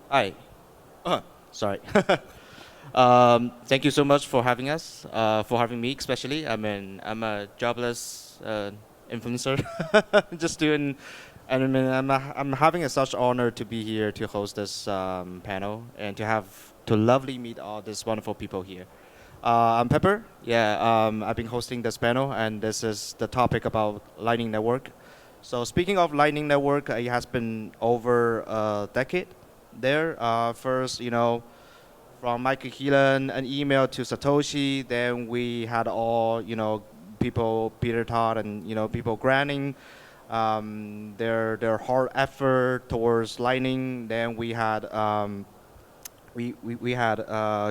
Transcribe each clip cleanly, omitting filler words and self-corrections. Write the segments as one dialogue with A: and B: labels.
A: Hi. Sorry. Thank you so much for having us, for having me especially. I mean, I'm a jobless influencer, just doing, and I mean, I'm having a such honor to be here to host this panel and to lovely meet all these wonderful people here. I'm Pepper. Yeah, I've been hosting this panel, and this is the topic about Lightning Network. So speaking of Lightning Network, it has been over a decade there. First, from Michael Heelan, an email to Satoshi. Then we had all, people, Peter Todd, and people granting their hard effort towards Lightning. Then we had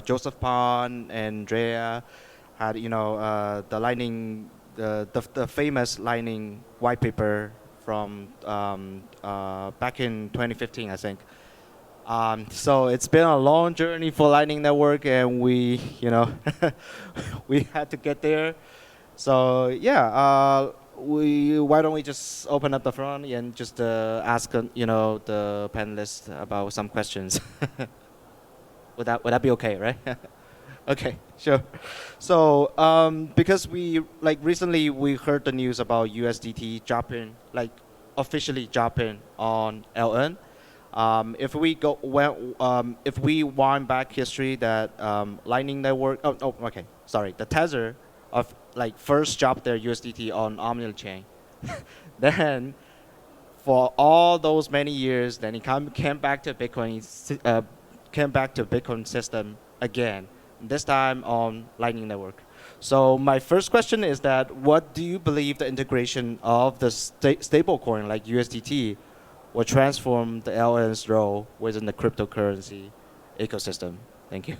A: Joseph Pan and Drea had the Lightning the famous Lightning white paper from back in 2015, I think. So it's been a long journey for Lightning Network, and we, we had to get there. So yeah, why don't we just open up the front and just ask the panelists about some questions? Would that be okay, right? Okay, sure. So because we recently we heard the news about USDT dropping, officially dropping on LN. If we wind back history, that Lightning Network. Oh, okay. Sorry, the Tether of first dropped their USDT on Omni chain. Then for all those many years, then it came back to Bitcoin, came back to Bitcoin system again. This time on Lightning Network. So my first question is that what do you believe the integration of the stablecoin like USDT will transform the LN's role within the cryptocurrency ecosystem? Thank you.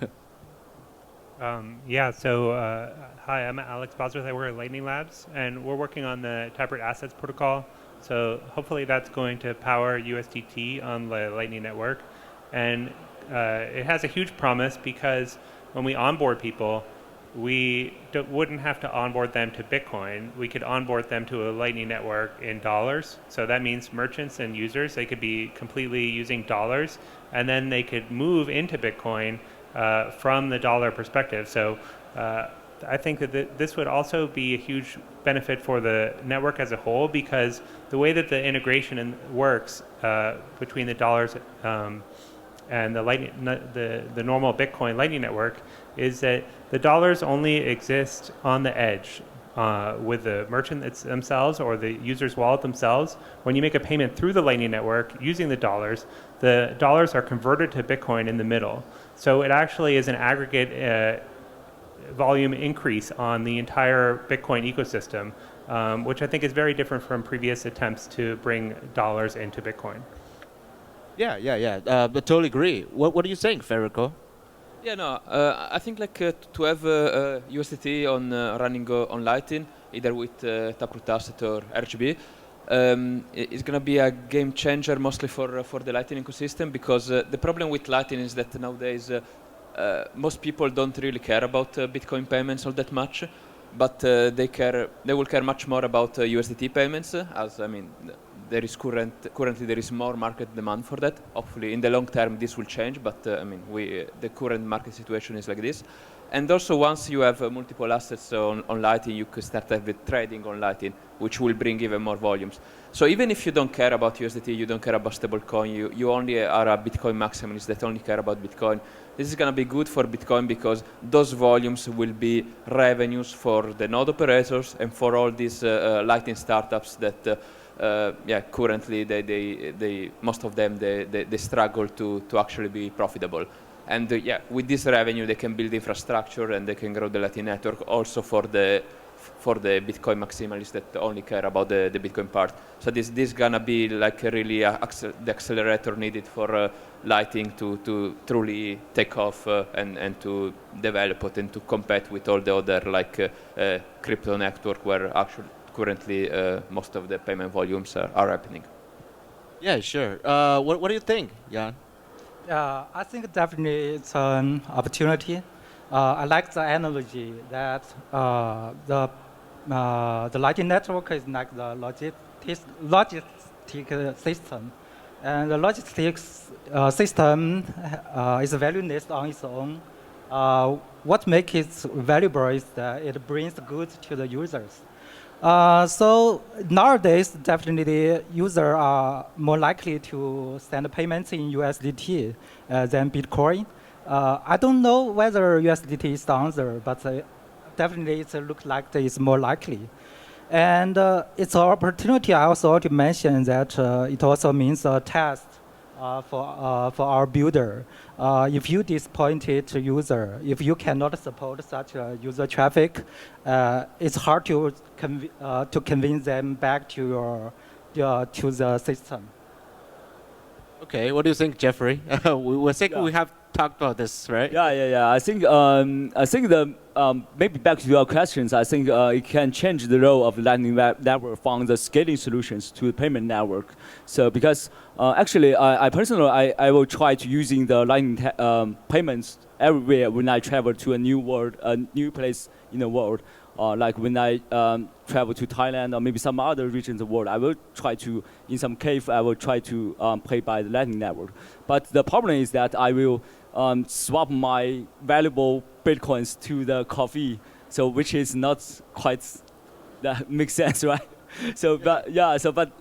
B: Yeah, so hi, I'm Alex Bosworth. I work at Lightning Labs, and we're working on the Typewriter Assets Protocol. So hopefully that's going to power USDT on the Lightning Network. And it has a huge promise because when we onboard people, we wouldn't have to onboard them to Bitcoin. We could onboard them to a Lightning Network in dollars. So that means merchants and users, they could be completely using dollars, and then they could move into Bitcoin from the dollar perspective. So I think that this would also be a huge benefit for the network as a whole, because the way that the integration works between the dollars and the normal Bitcoin Lightning Network is that the dollars only exist on the edge with the merchant themselves or the user's wallet themselves. When you make a payment through the Lightning Network using the dollars are converted to Bitcoin in the middle. So it actually is an aggregate volume increase on the entire Bitcoin ecosystem, which I think is very different from previous attempts to bring dollars into Bitcoin.
A: Yeah. But totally agree. What do you think, Federico?
C: Yeah, no, I think to have USDT on running on Lightning, either with Taproot Asset or RGB, it's going to be a game changer mostly for the Lightning ecosystem, because the problem with Lightning is that nowadays most people don't really care about Bitcoin payments all that much, but they will care much more about USDT payments, as I mean, currently there is more market demand for that. Hopefully in the long term this will change, but I mean, the current market situation is like this. And also once you have multiple assets on Lightning, you can start having trading on Lightning, which will bring even more volumes. So even if you don't care about USDT, you don't care about stablecoin, you only are a Bitcoin maximalist that only care about Bitcoin, this is going to be good for Bitcoin, because those volumes will be revenues for the node operators and for all these Lightning startups that currently they most of them they struggle to actually be profitable. And with this revenue they can build infrastructure and they can grow the Lightning network also for the Bitcoin maximalists that only care about the Bitcoin part. So this gonna be like really the accelerator needed for Lightning to truly take off and to develop it and to compete with all the other crypto network where actually currently most of the payment volumes are happening.
A: Yeah, sure. What do you think, Jan?
D: Yeah, I think definitely it's an opportunity. I like the analogy that the Lightning Network is like the logistic system, and the logistics system is valueless on its own. What makes it valuable is that it brings goods to the users. So nowadays, definitely, users are more likely to send payments in USDT than Bitcoin. I don't know whether USDT is the answer, but definitely it looks like it's more likely. And it's an opportunity. I also want to mention that it also means a test for our builder. If you disappointed user, if you cannot support such user traffic, it's hard to convince them back to to the system.
A: Okay, what do you think, Jeffrey? we think we have talked about this, right?
E: Yeah. I think the maybe back to your questions. I think it can change the role of the Lightning Network from the scaling solutions to the payment network. So because actually, I personally I will try to using the Lightning payments everywhere when I travel to a new world, a new place in the world. Like when I travel to Thailand or maybe some other regions of the world, I will try to, in some case, I will try to pay by the Lightning Network. But the problem is that I will swap my valuable Bitcoins to the coffee, so which is not quite, that makes sense, right? So,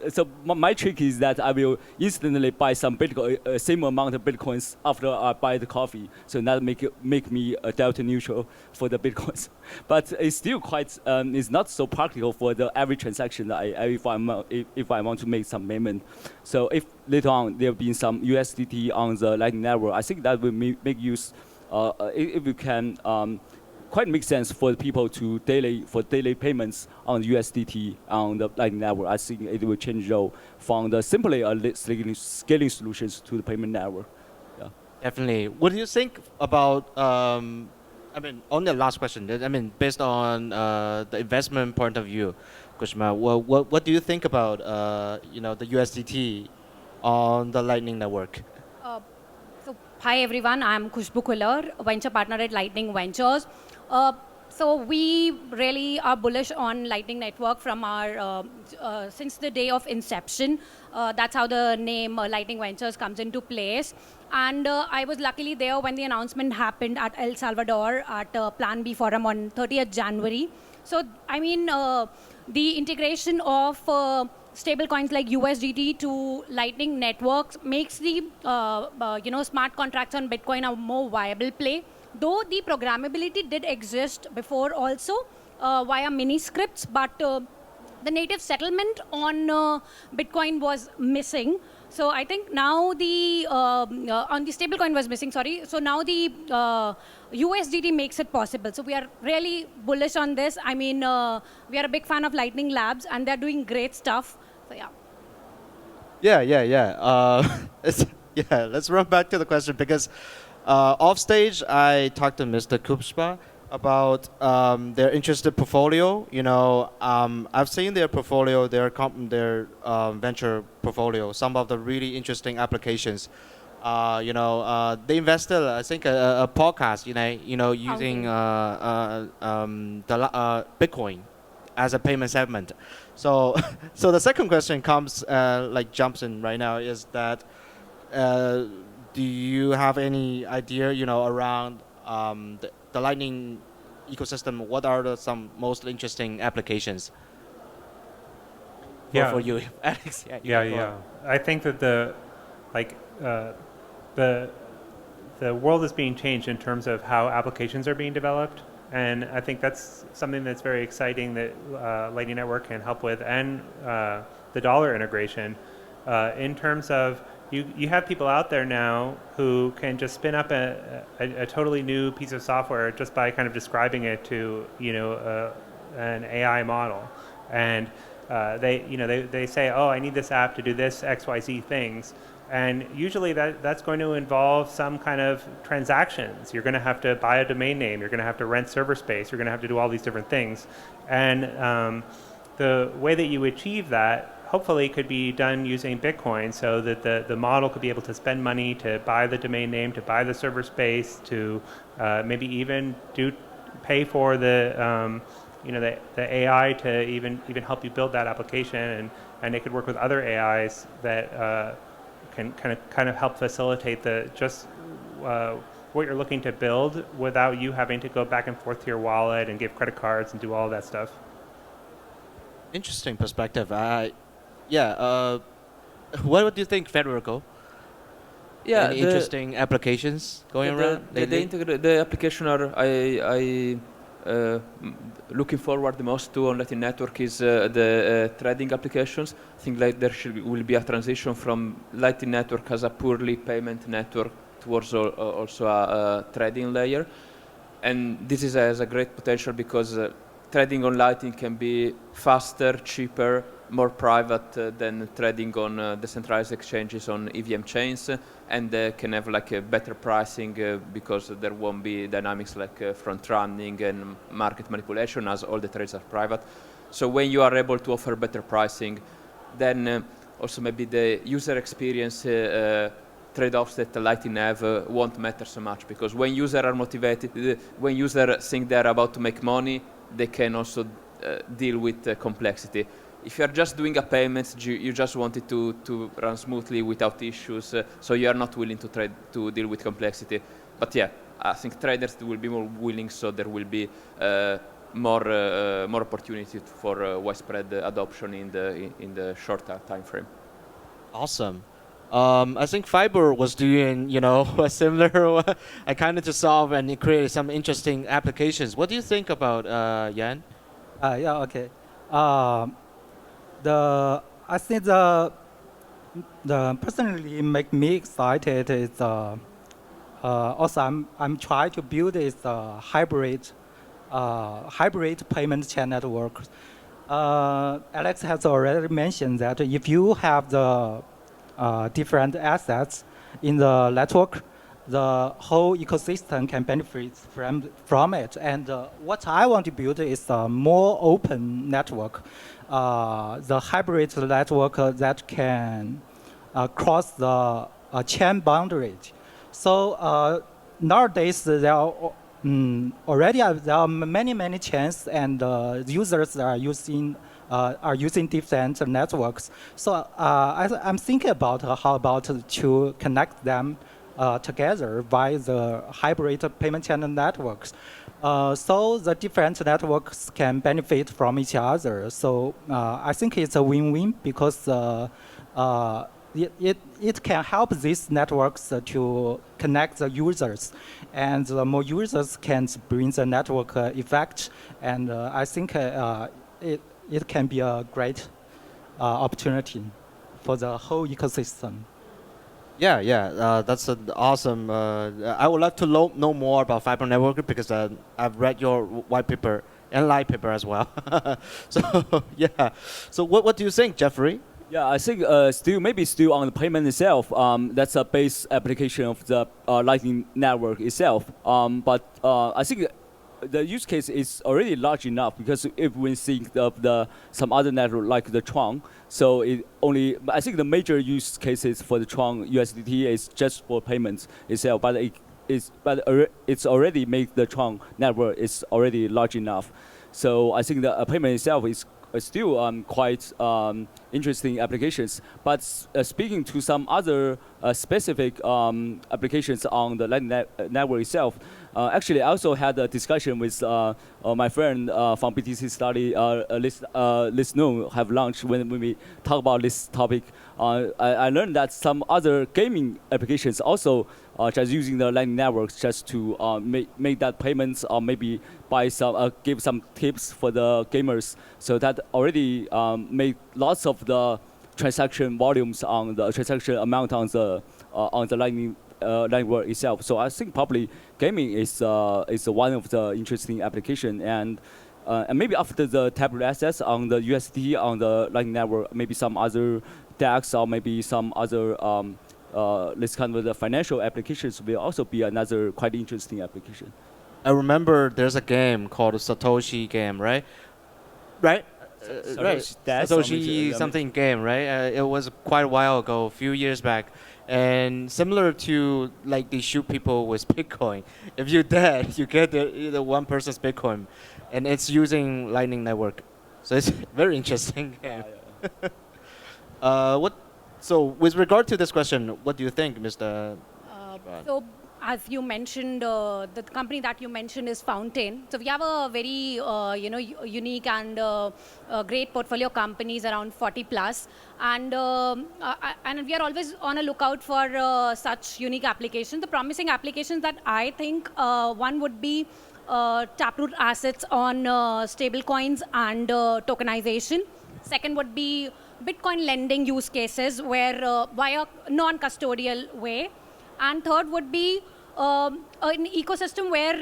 E: so my trick is that I will instantly buy some Bitcoin, same amount of Bitcoins after I buy the coffee. So that make me a delta neutral for the Bitcoins. But it's still quite, it's not so practical for the every transaction that if I want to make some payment. So if later on there be some USDT on the Lightning Network, I think that will make use, if you can. Quite makes sense for the people to daily payments on USDT on the Lightning Network. I think it will change role from the simply scaling solutions to the payment network. Yeah.
A: Definitely. What do you think about? I mean, on the last question. I mean, based on the investment point of view, Kushma, what do you think about the USDT on the Lightning Network?
F: So, hi everyone, I'm Khushbu Kular, venture partner at Lightning Ventures. So we really are bullish on Lightning Network from our since the day of inception. That's how the name Lightning Ventures comes into place. And I was luckily there when the announcement happened at El Salvador at Plan B Forum on 30th January. So I mean, the integration of stablecoins like USDT to Lightning networks makes the smart contracts on Bitcoin a more viable play. Though the programmability did exist before also via mini scripts, but the native settlement on Bitcoin was missing. So I think now the on the stablecoin was missing. Sorry. So now the USDT makes it possible. So we are really bullish on this. I mean, we are a big fan of Lightning Labs, and they're doing great stuff. So yeah.
A: Yeah. Let's run back to the question because off stage I talked to Mr. Kupspa about their interested portfolio. I've seen their portfolio, their venture portfolio. Some of the really interesting applications. They invested, I think, a podcast. Using the Bitcoin as a payment segment. So the second question comes jumps in right now is that do you have any idea around the Lightning ecosystem? What are some most interesting applications for you, Alex?
B: Yeah. I think that the world is being changed in terms of how applications are being developed. And I think that's something that's very exciting that Lightning Network can help with, and the dollar integration. In terms of, you have people out there now who can just spin up a totally new piece of software just by kind of describing it to an AI model, and they say, oh, I need this app to do this XYZ things. And usually that's going to involve some kind of transactions. You're going to have to buy a domain name. You're going to have to rent server space. You're going to have to do all these different things. And the way that you achieve that hopefully could be done using Bitcoin, so that the model could be able to spend money to buy the domain name, to buy the server space, to maybe even pay for the AI to even help you build that application. And it could work with other AIs that can kind of help facilitate the just what you're looking to build without you having to go back and forth to your wallet and give credit cards and do all of that stuff.
A: Interesting perspective. What do you think, Federico?
C: Yeah,
A: Any interesting applications going around lately?
C: The application I looking forward the most to on Lightning Network is the trading applications. I think like will be a transition from Lightning Network as a purely payment network towards also a trading layer, and this has a great potential because trading on Lightning can be faster, cheaper, more private than trading on decentralized exchanges on EVM chains, and can have like a better pricing because there won't be dynamics like front running and market manipulation, as all the trades are private. So when you are able to offer better pricing, then also maybe the user experience trade-offs that Lightning have won't matter so much, because when users are motivated, when users think they're about to make money, they can also deal with complexity. If you are just doing a payment, you just want it to run smoothly without issues, so you are not willing to deal with complexity. But yeah, I think traders will be more willing, so there will be more opportunity for widespread adoption in the shorter time frame.
A: Awesome. I think Fiber was doing, a similar. I kind of just solved and created some interesting applications. What do you think about Yan?
D: Yeah, okay. I think the personally make me excited is also I'm trying to build is a hybrid payment chain network. Alex has already mentioned that if you have the different assets in the network, the whole ecosystem can benefit from it. And what I want to build is a more open network, the hybrid network that can cross the chain boundaries. So nowadays there are there are many chains, and users are using different networks. So I'm thinking about how about to connect them together by the hybrid payment channel networks. So the different networks can benefit from each other. So I think it's a win-win, because it can help these networks to connect the users, and the more users can bring the network effect. And I think it can be a great opportunity for the whole ecosystem.
A: Yeah, that's an awesome. I would like to know more about Fiber Network, because I've read your white paper and light paper as well. So yeah. So what do you think, Jeffrey?
E: Yeah, I think still on the payment itself, that's a base application of the Lightning Network itself. But I think the use case is already large enough, because if we think of some other network like the Tron, so I think the major use cases for the Tron USDT is just for payments itself, but it's already made the Tron network is already large enough. So I think the payment itself is still quite interesting applications. But speaking to some other specific applications on the Lightning Network itself, actually I also had a discussion with my friend from BTC Study, Liz No, have lunch when we talk about this topic. I learned that some other gaming applications also just using the Lightning Networks just to make that payments, or maybe give some tips for the gamers. So that already made lots of the transaction volumes on the transaction amount on the Lightning Network itself. So I think probably gaming is one of the interesting application, and maybe after the tablet assets on the USD on the Lightning Network, maybe some other DAX, or maybe some other this kind of the financial applications will also be another quite interesting application.
A: I remember there's a game called Satoshi game, right? Right? Satoshi something game, right? It was quite a while ago, a few years back. And similar to like they shoot people with Bitcoin. If you're dead, you get the one person's Bitcoin. And it's using Lightning Network. So it's very interesting game. So with regard to this question, what do you think, Mr.
F: So, as you mentioned, the company that you mentioned is Fountain. So we have a very, unique and great portfolio companies, around 40 plus, and we are always on a lookout for such unique applications. The promising applications that I think one would be taproot assets on stablecoins and tokenization. Second would be Bitcoin lending use cases where via non-custodial way. And third would be an ecosystem where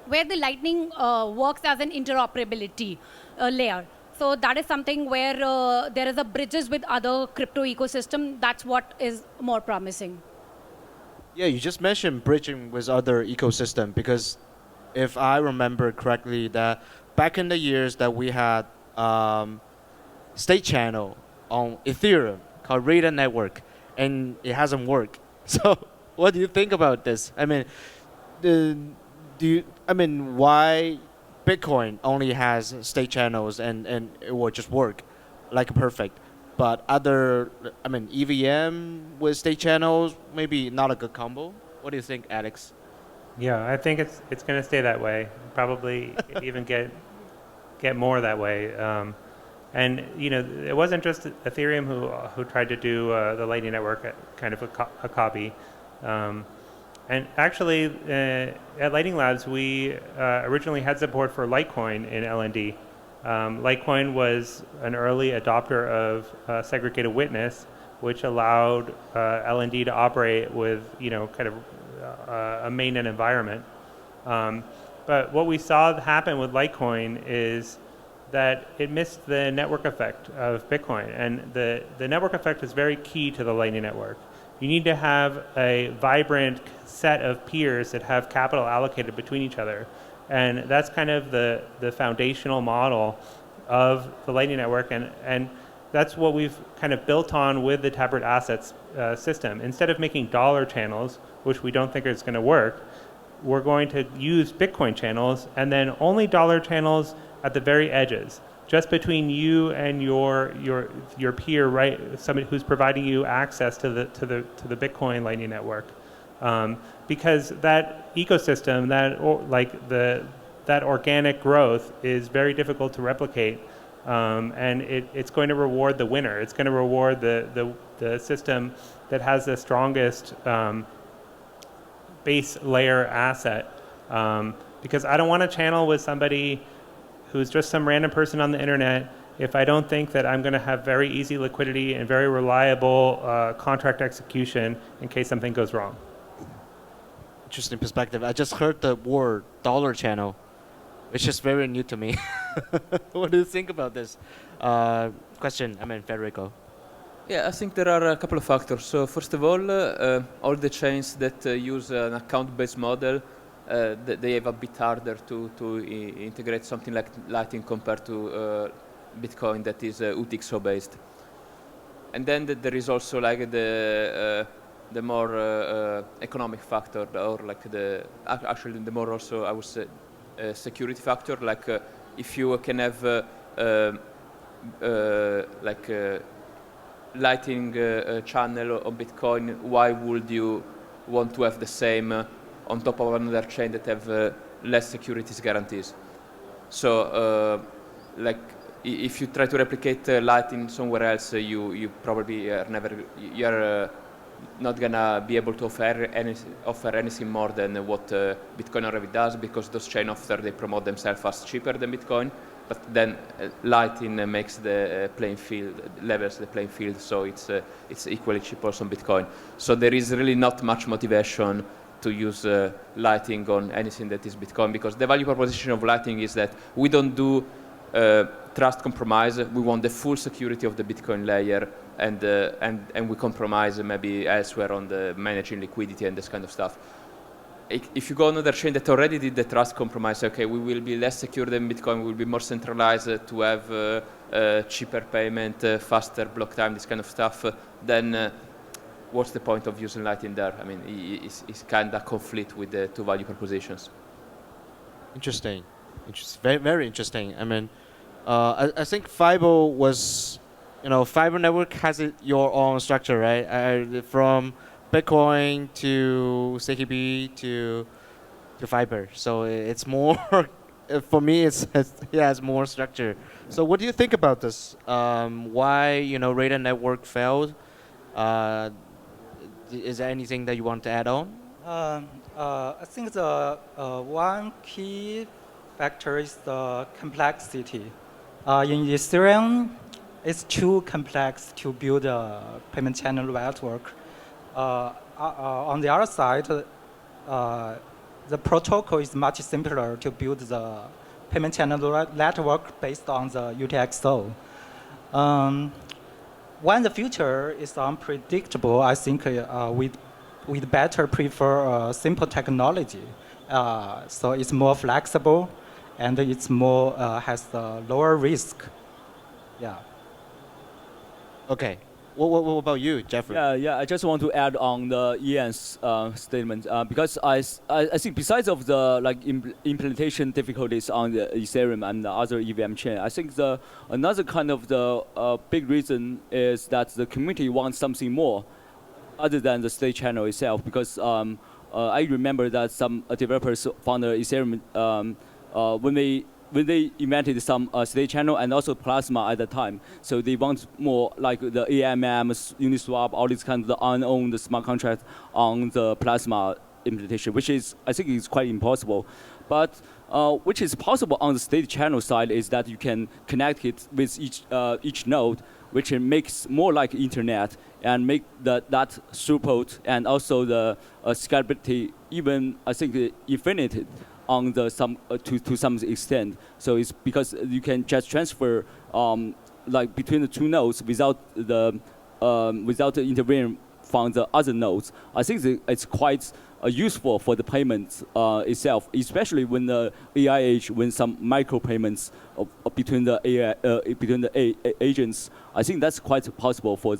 F: where the Lightning works as an interoperability layer. So that is something where there is a bridges with other crypto ecosystem. That's what is more promising.
A: Yeah, you just mentioned bridging with other ecosystem because if I remember correctly, that back in the years that we had state channel on Ethereum called Radiant Network, and it hasn't worked. So, what do you think about this? I mean, why Bitcoin only has state channels and it will just work like perfect, but other, EVM with state channels maybe not a good combo. What do you think, Alex?
B: Yeah, I think it's going to stay that way. Probably even get more that way. And it wasn't just Ethereum who tried to do the Lightning Network kind of a copy. And actually, at Lightning Labs, we originally had support for Litecoin in LND. Litecoin was an early adopter of segregated witness, which allowed LND to operate with kind of a mainnet environment. But what we saw happen with Litecoin is that it missed the network effect of Bitcoin. And the network effect is very key to the Lightning Network. You need to have a vibrant set of peers that have capital allocated between each other. And that's kind of the foundational model of the Lightning Network. And that's what we've kind of built on with the Taproot Assets system. Instead of making dollar channels, which we don't think is going to work, we're going to use Bitcoin channels and then only dollar channels at the very edges, just between you and your peer, right? Somebody who's providing you access to the Bitcoin Lightning Network, because that ecosystem, that organic growth is very difficult to replicate, and it's going to reward the winner. It's going to reward the system that has the strongest base layer asset, because I don't want to channel with somebody who's just some random person on the internet if I don't think that I'm going to have very easy liquidity and very reliable contract execution in case something goes wrong.
A: Interesting perspective. I just heard the word dollar channel, which is very new to me. What do you think about this Federico?
C: Yeah, I think there are a couple of factors. So first of all the chains that use an account-based model, they have a bit harder to integrate something like Lightning compared to Bitcoin that is UTXO based. And then there is also like the more economic factor, or like actually the more also I would say security factor. Like if you can have Lightning channel on Bitcoin, why would you want to have the same on top of another chain that have less securities guarantees? So if you try to replicate Lightning somewhere else, you probably are not gonna be able to offer anything more than what Bitcoin already does, because those chains after they promote themselves as cheaper than Bitcoin. But then Lightning makes the playing field, levels the playing field, so it's equally cheap also on Bitcoin. So there is really not much motivation to use Lightning on anything that is Bitcoin, because the value proposition of Lightning is that we don't do trust compromise. We want the full security of the Bitcoin layer, and we compromise maybe elsewhere on the managing liquidity and this kind of stuff. If you go on another chain that already did the trust compromise, okay, we will be less secure than Bitcoin, we will be more centralized to have cheaper payment, faster block time, this kind of stuff, then what's the point of using Lightning there? I mean, it's kind of conflict with the two value propositions.
A: Interesting. Very, very interesting. I mean, I think Fibo was fiber network has your own structure, right? From Bitcoin to CKB to fiber. So it's more, for me, it's more structure. So what do you think about this? Why, Radar network failed? Uh, is there anything that you want to add on?
D: I think the one key factor is the complexity. In Ethereum, it's too complex to build a payment channel network. On the other side, the protocol is much simpler to build the payment channel network based on the UTXO. When the future is unpredictable, I think we'd better prefer simple technology. So it's more flexible, and it's more has a lower risk. Yeah.
A: Okay. What about you, Jeffrey?
E: Yeah. I just want to add on the Ian's statement because I think besides of the implementation difficulties on the Ethereum and the other EVM chain, I think another kind of the big reason is that the community wants something more other than the state channel itself. Because I remember that some developers found the Ethereum when they invented some state channel and also Plasma at the time. So they want more like the AMM, Uniswap, all these kinds of the unowned smart contracts on the Plasma implementation, which is, I think, is quite impossible. But which is possible on the state channel side is that you can connect it with each node, which makes more like internet and make that throughput and also the scalability even, I think, infinite on the to some extent. So it's because you can just transfer between the two nodes without the intervening from the other nodes. I think it's quite useful for the payments itself, especially when the AI age, when some micro payments between the agents. I think that's quite possible for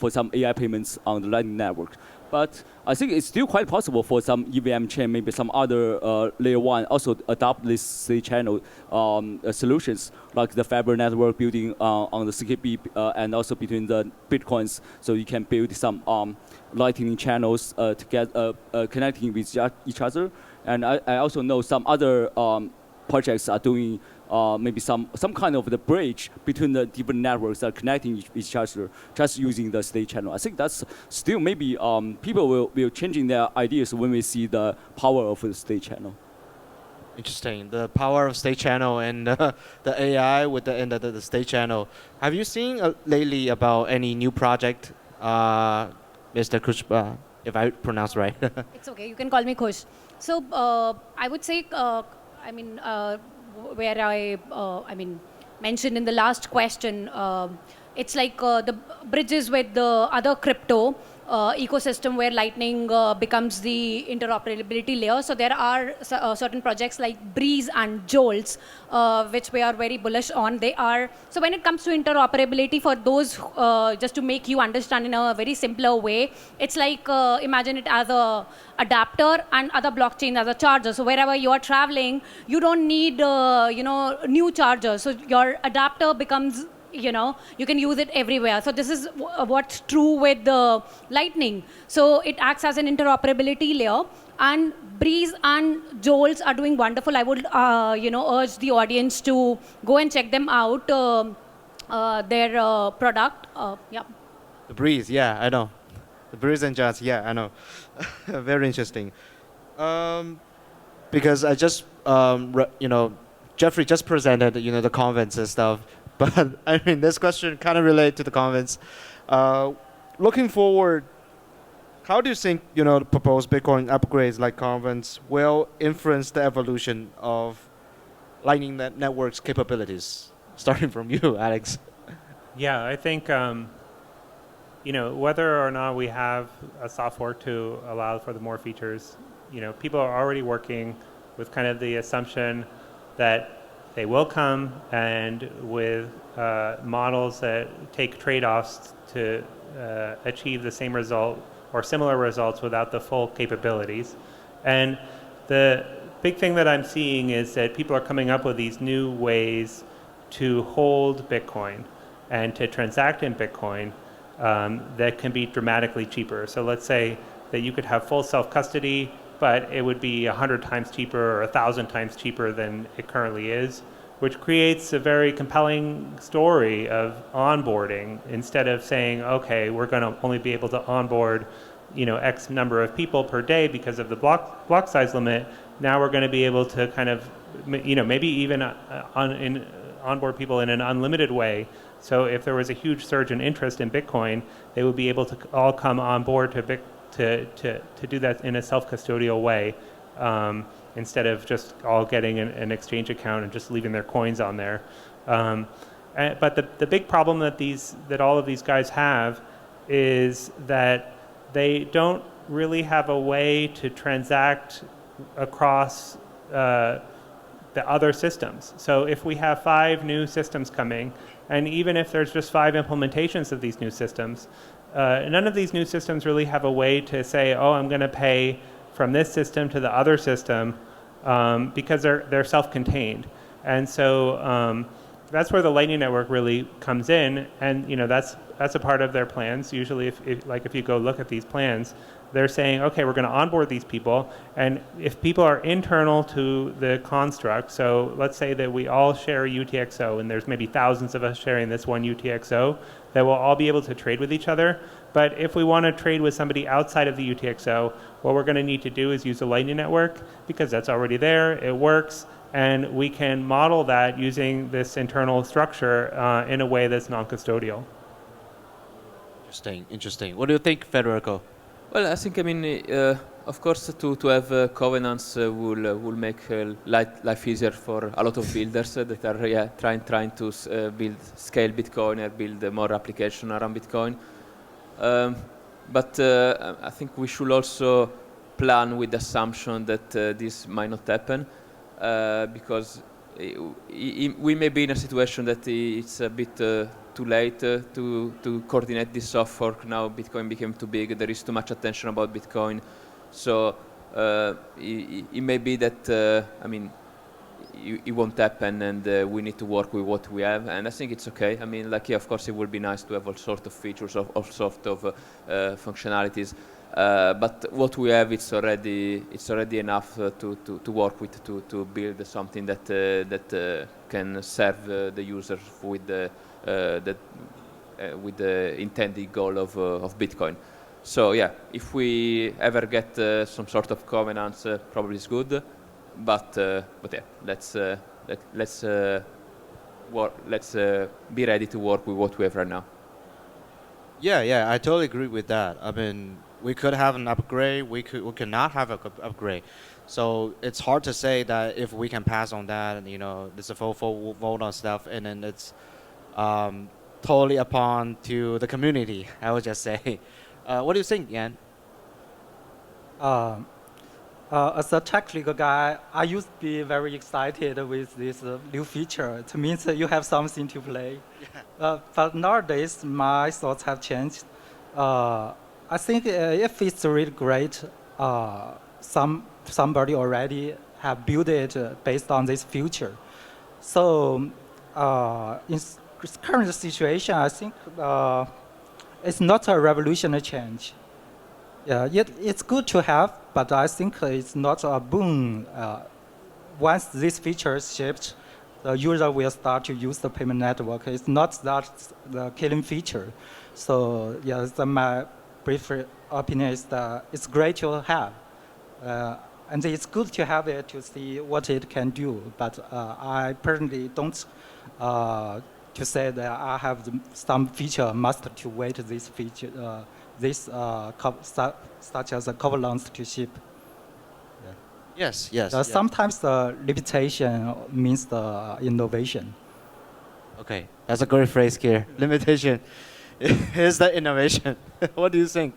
E: some AI payments on the Lightning Network. But I think it's still quite possible for some EVM chain, maybe some other layer one, also adopt this state channel solutions, like the Fiber network building on the CKB and also between the Bitcoins, so you can build some Lightning channels to get connecting with each other. And I also know some other projects are doing maybe some kind of the bridge between the different networks that are connecting each other just using the state channel. I think that's still maybe people will changing their ideas when we see the power of the state channel.
A: Interesting. The power of state channel and the AI with the state channel. Have you seen lately about any new project, Mr. Kush, if I pronounce right?
F: It's okay. You can call me Kush. So I would say, where I mentioned in the last question, it's like the bridges with the other crypto ecosystem where Lightning becomes the interoperability layer. So there are certain projects like Breez and Joltz, which we are very bullish on. So when it comes to interoperability, for those, just to make you understand in a very simpler way, it's like imagine it as a adapter and other blockchains as a charger. So wherever you are traveling, you don't need new chargers. So your adapter becomes, you can use it everywhere. So this is what's true with the Lightning. So it acts as an interoperability layer, and Breez and Joltz are doing wonderful. I would urge the audience to go and check them out, their product. Yeah.
A: The Breez, yeah, I know. The Breez and Joltz, yeah, I know. Very interesting. Because I just, Jeffrey just presented, the convents and stuff. But I mean, this question kind of relates to the convents. Looking forward, how do you think, the proposed Bitcoin upgrades like convents will influence the evolution of Lightning Network's capabilities? Starting from you, Alex.
B: Yeah, I think, whether or not we have a software to allow for the more features, people are already working with kind of the assumption that they will come, and with models that take trade-offs to achieve the same result or similar results without the full capabilities. And the big thing that I'm seeing is that people are coming up with these new ways to hold Bitcoin. and to transact in Bitcoin, that can be dramatically cheaper. So let's say that you could have full self-custody, but it would be 100 times cheaper or 1,000 times cheaper than it currently is, which creates a very compelling story of onboarding. Instead of saying, okay, we're going to only be able to onboard, X number of people per day because of the block size limit, now we're going to be able to kind of, maybe even onboard people in an unlimited way. So if there was a huge surge in interest in Bitcoin, they would be able to all come on board to do that in a self-custodial way, instead of just all getting an exchange account and just leaving their coins on there. But the big problem that all of these guys have is that they don't really have a way to transact across the other systems. So if we have 5 new systems coming, and even if there's just 5 implementations of these new systems, none of these new systems really have a way to say, oh, I'm going to pay from this system to the other system, because they're self-contained. And so that's where the Lightning Network really comes in, and that's a part of their plans. Usually, if you go look at these plans, they're saying, okay, we're going to onboard these people, and if people are internal to the construct, so let's say that we all share a UTXO, and there's maybe thousands of us sharing this one UTXO, that we'll all be able to trade with each other. But if we want to trade with somebody outside of the UTXO, what we're going to need to do is use the Lightning Network, because that's already there, it works, and we can model that using this internal structure in a way that's non-custodial.
A: Interesting. What do you think, Federico?
C: Well, I think, of course, to have covenants will make life easier for a lot of builders that are trying to scale Bitcoin or build more application around Bitcoin. But I think we should also plan with the assumption that this might not happen, because we may be in a situation that it's a bit too late to coordinate this soft fork. Now Bitcoin became too big, there is too much attention about Bitcoin. So it may be that, it won't happen, and we need to work with what we have, and I think it's okay. Of course it would be nice to have all sorts of features, all sorts of functionalities, but what we have, it's already enough to work with, to build something that can serve the users with the intended goal of Bitcoin. So yeah, if we ever get some sort of covenants, probably it's good. But yeah, let's be ready to work with what we have right now.
A: Yeah, I totally agree with that. We could have an upgrade, we could not have an upgrade. So it's hard to say that if we can pass on that, and there's a full vote on stuff, and then it's totally upon to the community, I would just say. What do you think, Yan?
D: As a technical guy, I used to be very excited with this new feature. It means that you have something to play. Yeah. But nowadays, my thoughts have changed. I think if it's really great, somebody already have built it based on this feature. So in current situation, I think it's not a revolutionary change. Yeah, it's good to have, but I think it's not a boom. Once this feature shipped, the user will start to use the payment network. It's not that the killing feature. So yeah, my brief opinion is that it's great to have. And it's good to have it to see what it can do. But I personally don't to say that I have some feature must to wait this feature. Such as a covenants to ship.
A: Yeah. Yes.
D: Sometimes the limitation means the innovation.
A: Okay, that's a great phrase here. Limitation is the innovation. What do you think,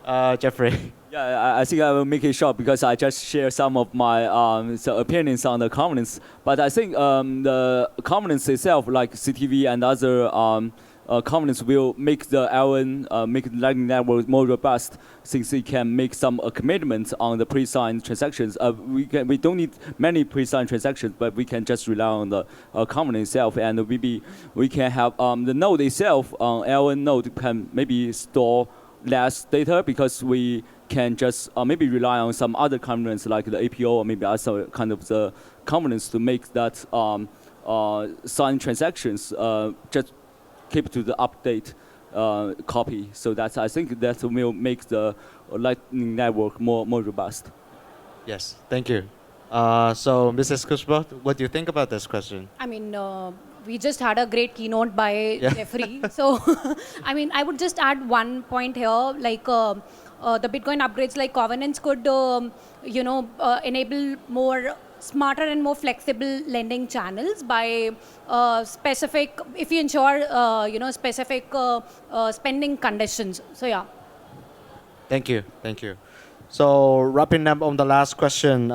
A: Jeffrey?
E: Yeah, I think I will make it short because I just share some of my opinions on the covenants. But I think the covenants itself, like CTV and other confidence will make the make the Lightning Network more robust, since it can make some commitments on the pre-signed transactions. We don't need many pre-signed transactions, but we can just rely on the confidence itself, and we can have the node itself on LN node can maybe store less data, because we can just maybe rely on some other confidence like the APO, or maybe also kind of the confidence to make that signed transactions just keep to the update copy. So that's, I think that will make the Lightning Network more robust.
A: Yes, thank you. So, Mrs. Kushba, what do you think about this question?
F: I mean, we just had a great keynote by Jeffrey. So, I mean, I would just add one point here, like the Bitcoin upgrades like Covenants could, enable more smarter and more flexible lending channels by specific, if you ensure, specific spending conditions. So, yeah.
A: Thank you, thank you. So, wrapping up on the last question.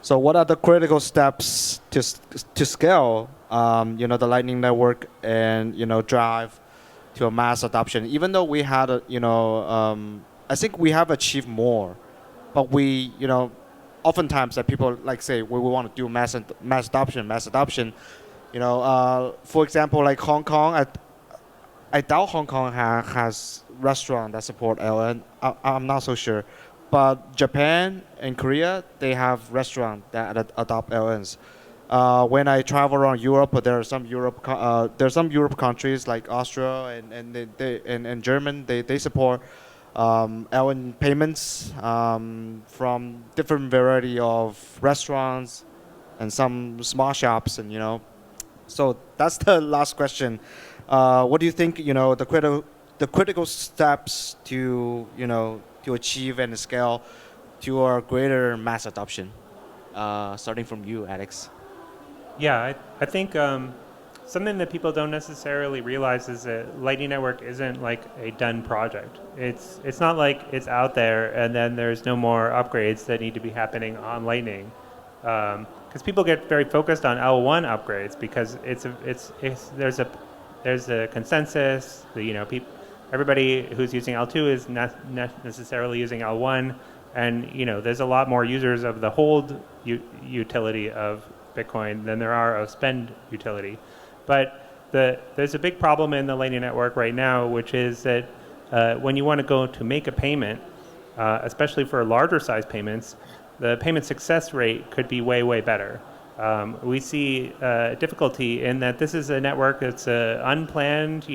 A: So, what are the critical steps to scale, the Lightning Network and drive to a mass adoption? Even though we had I think we have achieved more, but we, oftentimes that people like say we want to do mass adoption. For example, like Hong Kong, I doubt Hong Kong has restaurant that support LN. I'm not so sure. But Japan and Korea, they have restaurants that adopt LNs. When I travel around Europe, there are some Europe countries like Austria and German. They support LN payments from different variety of restaurants and some small shops, and So that's the last question. What do you think? The critical steps to to achieve and scale to a greater mass adoption? Starting from you, Alex.
B: Yeah, I think something that people don't necessarily realize is that Lightning Network isn't like a done project. It's not like it's out there and then there's no more upgrades that need to be happening on Lightning. Because people get very focused on L1 upgrades because there's a consensus. Everybody who's using L2 is not necessarily using L1, and there's a lot more users of the hold utility of Bitcoin than there are of spend utility. But there's a big problem in the Lightning Network right now, which is that when you want to go to make a payment, especially for larger size payments, the payment success rate could be way, way better. We see difficulty in that this is a network that's unplanned,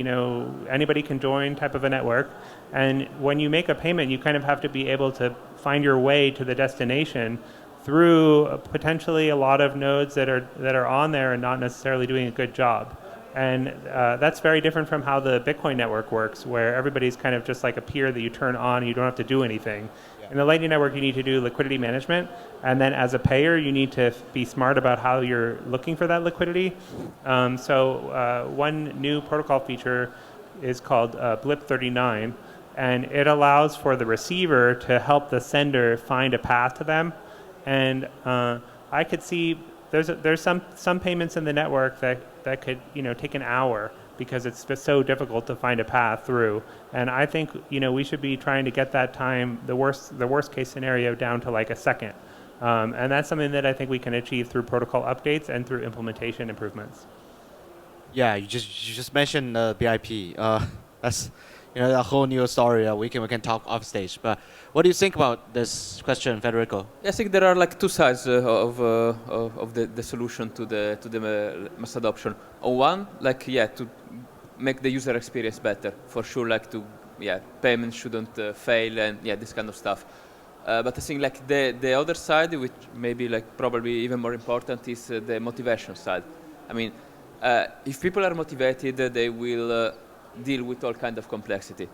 B: anybody can join type of a network. And when you make a payment, you kind of have to be able to find your way to the destination through potentially a lot of nodes that are on there and not necessarily doing a good job. And that's very different from how the Bitcoin network works, where everybody's kind of just like a peer that you turn on and you don't have to do anything. In the Lightning Network, you need to do liquidity management, and then as a payer, you need to be smart about how you're looking for that liquidity. So one new protocol feature is called BIP39, and it allows for the receiver to help the sender find a path to them. And I could see there's some payments in the network that could take an hour, because it's just so difficult to find a path through. And I think we should be trying to get that time, the worst case scenario, down to like a second. And that's something that I think we can achieve through protocol updates and through implementation improvements.
A: Yeah, you just mentioned BIP. That's a whole new story. We can talk off stage. But what do you think about this question, Federico?
C: I think there are like two sides of the solution to the mass adoption. On one, to make the user experience better, for sure. Payments shouldn't fail, and this kind of stuff. But I think the other side, which maybe probably even more important, is the motivation side. I mean, if people are motivated, they will deal with all kind of complexity.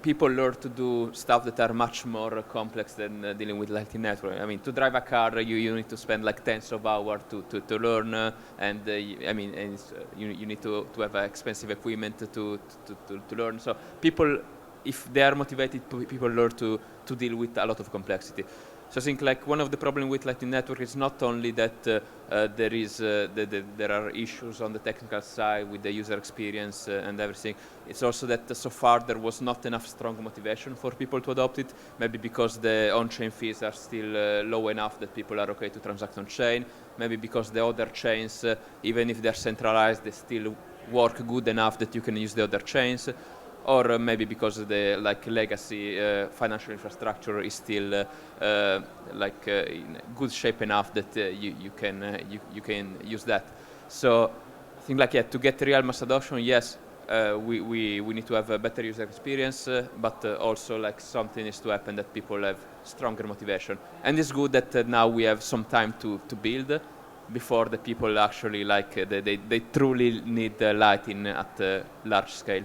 C: People learn to do stuff that are much more complex than dealing with Lightning Network. I mean, to drive a car, you need to spend tens of hours to learn, and you need to have expensive equipment to learn. So people, if they are motivated, people learn to deal with a lot of complexity. So I think like one of the problems with Lightning Network is not only that there are issues on the technical side with the user experience and everything. It's also that so far there was not enough strong motivation for people to adopt it. Maybe because the on-chain fees are still low enough that people are okay to transact on-chain. Maybe because the other chains, even if they're centralized, they still work good enough that you can use the other chains. Or maybe because the legacy financial infrastructure is still in good shape enough that you can use that. So I think to get real mass adoption, yes, we need to have a better user experience, but also something needs to happen that people have stronger motivation. And it's good that now we have some time to build before the people actually they truly need Lightning at large scale.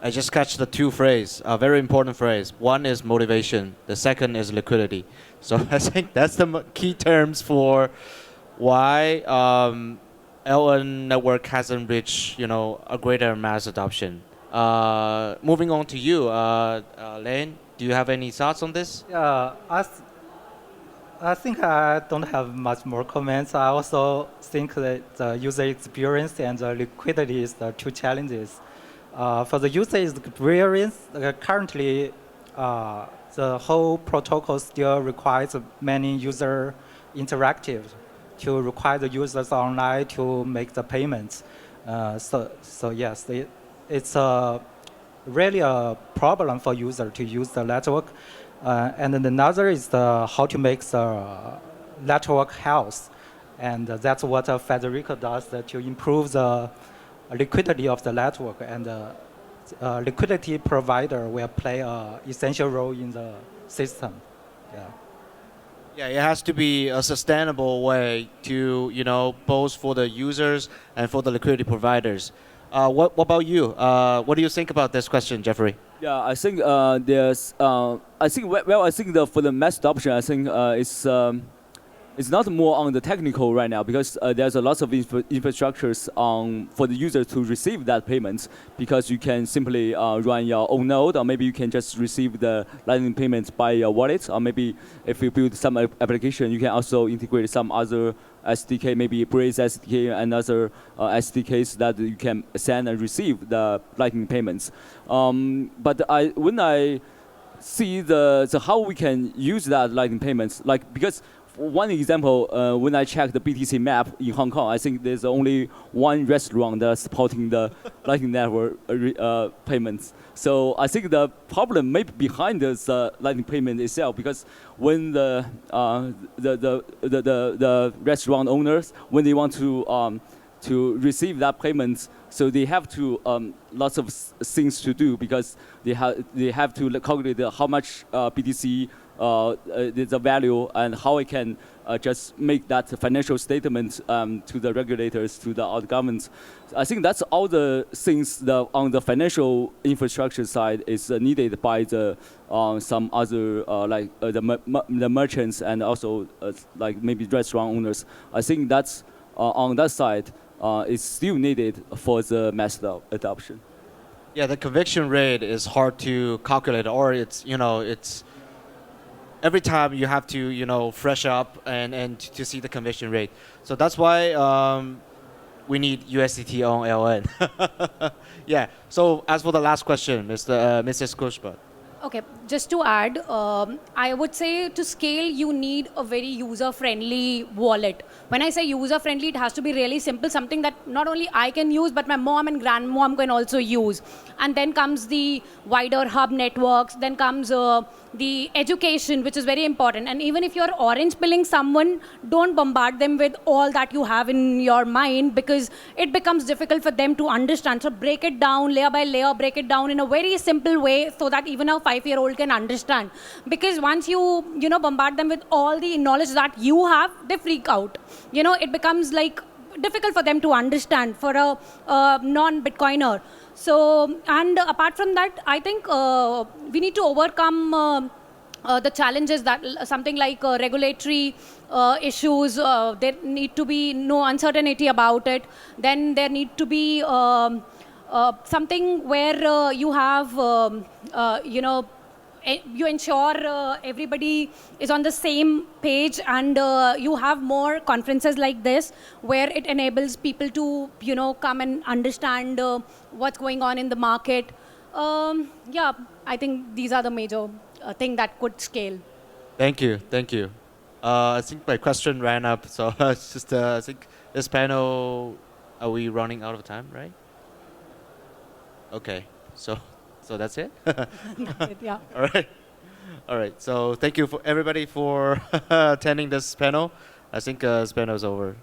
A: I just catch the two phrases, a very important phrase. One is motivation. The second is liquidity. So I think that's the key terms for why LN network hasn't reached, a greater mass adoption. Moving on to you, Lane, do you have any thoughts on this?
D: Yeah, I think I don't have much more comments. I also think that the user experience and the liquidity is the two challenges. For the user experience, currently the whole protocol still requires many user interactive to require the users online to make the payments. So yes, it's really a problem for user to use the network. And then another is how to make the network health. And that's what Federico does to improve the liquidity of the network, and liquidity provider will play an essential role in the system.
A: Yeah, it has to be a sustainable way to, both for the users and for the liquidity providers. What about you? What do you think about this question, Jeffrey?
E: Yeah, I think there's. I think for the mass adoption, I think it's not more on the technical right now, because there's a lot of infrastructures for the user to receive that payment, because you can simply run your own node, or maybe you can just receive the Lightning payments by your wallet, or maybe if you build some application, you can also integrate some other SDK, maybe Breez SDK and other SDKs that you can send and receive the Lightning payments. But when I see the how we can use that Lightning payments, because one example, when I check the BTC map in Hong Kong, I think there's only one restaurant that's supporting the Lightning Network payments. So I think the problem may be behind this Lightning payment itself, because when the restaurant owners, when they want to receive that payment, so they have to lots of things to do, because they have to calculate how much BTC the value, and how I can just make that financial statement to the regulators, to the governments. I think that's all the things on the financial infrastructure side is needed by the some other the merchants, and also maybe restaurant owners. I think that's on that side is still needed for the mass adoption.
A: Yeah, the conviction rate is hard to calculate, or it's every time you have to, fresh up and to see the conviction rate. So that's why we need USDT on LN. Yeah. So as for the last question, Mrs. Kushba.
F: Okay, just to add, I would say to scale, you need a very user-friendly wallet. When I say user-friendly, it has to be really simple, something that not only I can use, but my mom and grandmom can also use. And then comes the wider hub networks, then comes the education, which is very important. And even if you're orange pilling someone, don't bombard them with all that you have in your mind, because it becomes difficult for them to understand. So break it down layer by layer, break it down in a very simple way, so that even a 5-year-old can understand. Because once you bombard them with all the knowledge that you have, they freak out. It becomes difficult for them to understand for a non-Bitcoiner. So, and apart from that, I think we need to overcome the challenges that something like regulatory issues, there need to be no uncertainty about it. Then there need to be something where you have, you ensure everybody is on the same page, and you have more conferences like this where it enables people to come and understand what's going on in the market. Yeah, I think these are the major thing that could scale.
A: Thank you. Thank you. I think my question ran up, so it's just I think this panel, are we running out of time, right? Okay, so that's it.
F: Yeah.
A: All right. All right. So thank you for everybody for attending this panel. I think this panel is over.